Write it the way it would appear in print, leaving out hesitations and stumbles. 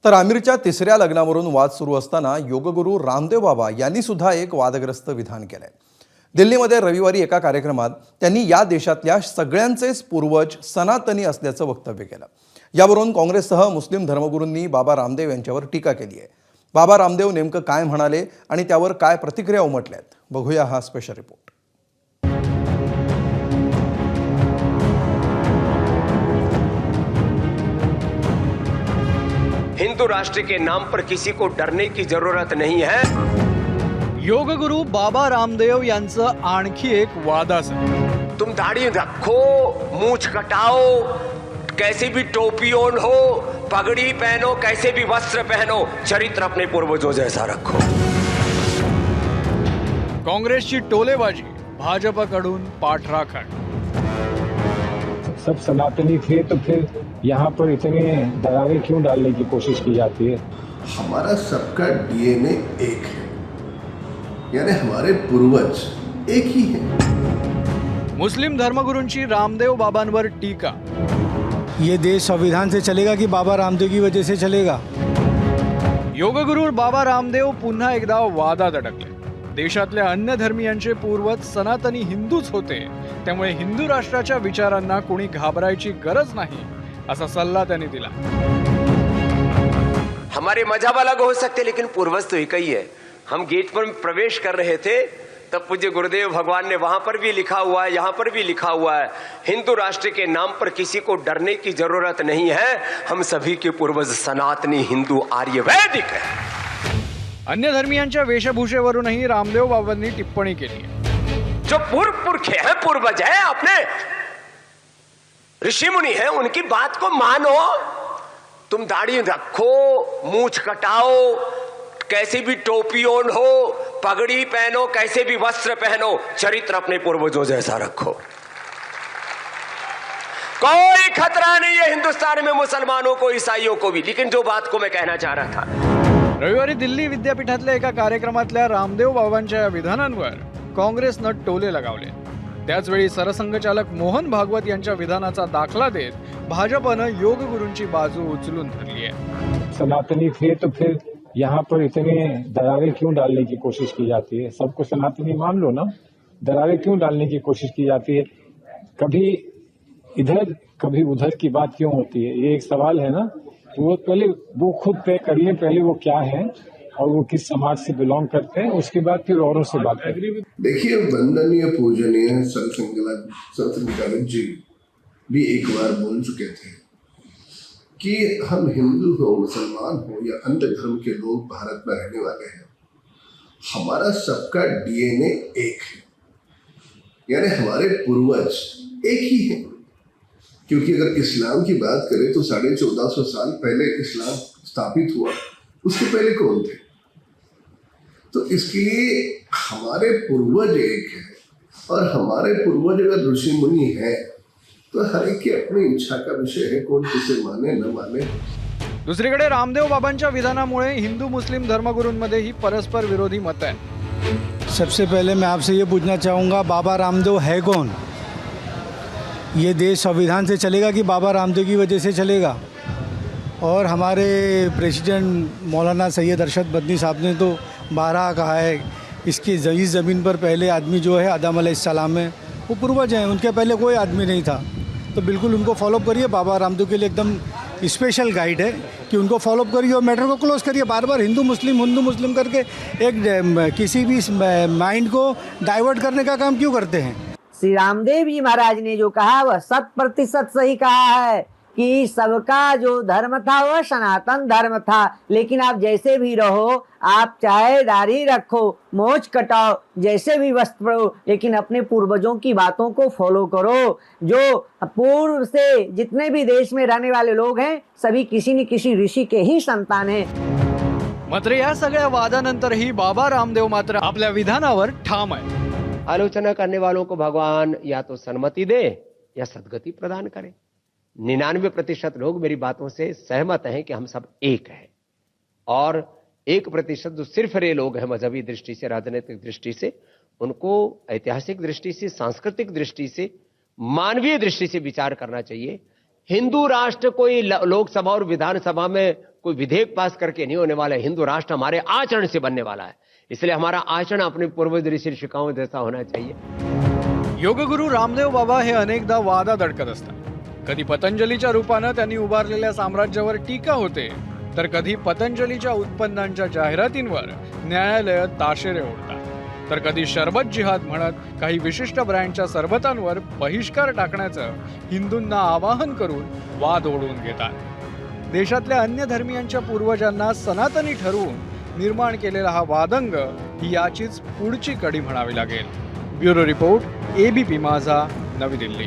तर आमिरच्या तिसऱ्या लग्नावरून वाद सुरू असताना योगगुरू रामदेव बाबा यांनी सुद्धा एक वादग्रस्त विधान केलंय। दिल्लीमध्ये रविवारी एका कार्यक्रमात त्यांनी या देशातल्या सगळ्यांचेच पूर्वज सनातनी असल्याचं वक्तव्य केलं। यावरून काँग्रेससह मुस्लिम धर्मगुरूंनी बाबा रामदेव यांच्यावर टीका केली आहे। बाबा रामदेव नेमकं काय म्हणाले आणि त्यावर काय प्रतिक्रिया उमटल्यात, बघूया हा स्पेशल रिपोर्ट। हिंदू राष्ट्र के नाम पर किसी को डरने की जरूरत नहीं है। योग गुरु बाबा रामदेव यांचं आणखी एक वादाचं। तुम दाढ़ी रखो, मूछ कटाओ, कैसे भी टोपी ओढ़ हो, पगड़ी पहनो, कैसे भी वस्त्र पहनो, चरित्र अपने पूर्वजों जैसा रखो। काँग्रेसची टोलेबाजी, भाजपकडून पाठराखण। सब सनातनी थे तो फिर यहाँ पर इतने दरारें क्यों डालने की कोशिश की जाती है? हमारा सबका डीएनए एक है, यानी हमारे पूर्वज एक ही हैं। मुस्लिम धर्मगुरूंची रामदेव बाबांवर टीका। ये देश संविधान से चलेगा कि बाबा रामदेव की वजह से चलेगा? योगगुरू बाबा रामदेव पुन्हा एकदा वादात अडकले। देशातल्या अन्य धर्मीयांचे पूर्वज सनातनी हिंदूच होते, त्यामुळे हिंदू राष्ट्राच्या विचारांना कोणी घाबरायची गरज नाही, असा सल्ला त्यांनी दिला। हमारे मजहब अलग हो सकते लेकिन पूर्वज तो एक ही है। हम गेट पर प्रवेश कर रहे थे तब पूज्य गुरुदेव भगवान ने वहां पर भी लिखा हुआ है, यहाँ पर भी लिखा हुआ है, हिंदू राष्ट्र के नाम पर किसी को डरने की जरूरत नहीं है। हम सभी के पूर्वज सनातनी हिंदू आर्य वैदिक है। अन्य धर्मीयांच्या वेशभूषेवरूनही रामदेव बाबांनी टिप्पणी केली आहे। जो पूर्व पुरखे हैं, पूर्वज हैं, अपने ऋषि मुनि हैं, उनकी बात को मानो। तुम दाढ़ी रखो, मूछ कटाओ, कैसे भी टोपी ओढ़ो, पगड़ी पहनो, कैसे भी वस्त्र पहनो, चरित्र अपने पूर्वजों जैसा रखो। कोई खतरा नहीं है हिंदुस्तान में मुसलमानों को, ईसाइयों को भी। लेकिन जो बात को मैं कहना चाह रहा था, रविवारी दिल्ली विद्यापीठातल्या एका कार्यक्रमातल्या रामदेव बाबांच्या या विधानांवर काँग्रेसनं टोले लगावले। त्याचवेळी सरसंघचालक मोहन भागवत यांच्या विधानाचा दाखला देत भाजपनं योगगुरूंची बाजू उचलून धरली आहे। सनातनी थे तो फिर यहाँ पर इतने दरारें क्यों डालने की कोशिश की जाती है? सबको सनातनी मान लो ना, दरारें क्यों डालने की कोशिश की जाती है? कभी इधर कभी उधर की बात क्यों होती है? ये एक सवाल है ना। वो पहले वो खुद तय करिए पहले वो क्या है और वो किस समाज से बिलोंग करते हैं, उसके बाद फिर औरों से बात करें। देखिए, वंदनीय पूजनीय सरसंघचालक जी भी एक बार बोल चुके थे कि हम हिंदू हो, मुसलमान हो या अन्य धर्म के लोग भारत में रहने वाले हैं, हमारा सबका डीएनए एक है, यानी हमारे पूर्वज एक ही हैं। क्योंकि अगर इस्लाम की बात करें तो 1450 साल पहले इस्लाम स्थापित हुआ, उसके पहले कौन थे? तो इसके लिए हमारे पूर्वज एक है, और हमारे पूर्वज अगर ऋषि मुनि हैं तो हर एक की अपनी इच्छा का विषय है, कौन किसे माने न माने। दुसरीकडे रामदेव बाबांच्या विधानामुळे हिंदू मुस्लिम धर्मगुरूंमध्ये ही परस्पर विरोधी मत आहे। सबसे पहले मैं आपसे ये पूछना चाहूँगा, बाबा रामदेव है कौन? ये देश संविधान से चलेगा कि बाबा रामदेव की वजह से चलेगा? और हमारे प्रेसिडेंट मौलाना सैयद अरशद मदनी साहब ने तो बारहा कहा है, इसकी इस ज़मीन पर पहले आदमी जो है आदम अलैहिस्सलाम है, वो पूर्वज हैं, उनके पहले कोई आदमी नहीं था। तो बिल्कुल उनको फॉलोअप करिए। बाबा रामदेव के लिए एकदम स्पेशल गाइड है कि उनको फॉलोअप करिए और मैटर को क्लोज करिए। बार बार हिंदू मुस्लिम करके एक किसी भी माइंड को डाइवर्ट करने का काम क्यों करते हैं? श्री रामदेव जी महाराज ने जो कहा वह 100% सही कहा है कि सबका जो धर्म था वह सनातन धर्म था। लेकिन आप जैसे भी रहो, आप चाहे दाढ़ी रखो, मोछ कटाओ, जैसे भी वस्त्र पहनो, लेकिन अपने पूर्वजों की बातों को फॉलो करो। जो पूर्व से जितने भी देश में रहने वाले लोग हैं, सभी किसी न किसी ऋषि के ही संतान हैं। मात्र या सगळ्या वादानंतरही बाबा रामदेव मात्र आपल्या विधानावर ठाम आहे। आलोचना करने वालों को भगवान या तो सन्मति दे या सद्गति प्रदान करे। 99% लोग मेरी बातों से सहमत हैं कि हम सब एक हैं, और 1% जो सिर्फ रे लोग हैं मजहबी दृष्टि से, राजनीतिक दृष्टि से, उनको ऐतिहासिक दृष्टि से, सांस्कृतिक दृष्टि से, मानवीय दृष्टि से विचार करना चाहिए। हिंदू राष्ट्र कोई लोकसभा और विधानसभा में कोई विधेयक पास करके नहीं होने वाला है। हिंदू राष्ट्र हमारे आचरण से बनने वाला है, इसलिए हमारा आचरण अपने पूर्वज ऋषि शिक्षाओं जैसा होना चाहिए। योगगुरू रामदेव बाबा हे अनेकदा वादात अडकत असतात। कधी पतंजलीच्या रूपानं त्यांनी उभारलेल्या साम्राज्यावर टीका होते, तर कधी पतंजलीच्या उत्पन्नांच्या जाहिरातींवर न्यायालय ताशेरे ओढतात, तर कधी शरबत जिहाद म्हणत काही विशिष्ट ब्रँडच्या सरबतांवर बहिष्कार टाकण्याचं हिंदूंना आवाहन करून वाद ओढवून घेतात। देशातल्या अन्य धर्मियांच्या पूर्वजांना सनातनी ठरवून निर्माण केलेला हा वादंग ही याचीच पुढची कडी म्हणावी लागेल। ब्युरो रिपोर्ट, ABP माझा, नवी दिल्ली।